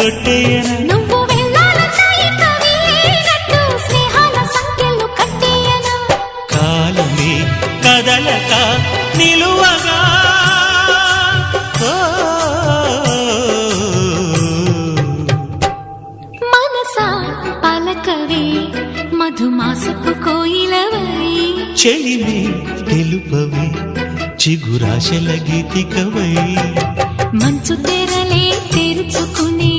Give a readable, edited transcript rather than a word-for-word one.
ఒట్టేయనా నువ్వు వెళ్ళాలన్నా ఇక వీలేనట్టు స్నేహాల సంఖ్యలు కట్టేయనా కాలమే కదలక నిలువగా మనసా పలకవే మధుమాసపు కోయిలవై చెలిమే తెలుపవే చిగురాశల గీతికవై మంచు తెరలే తెరుచుకుని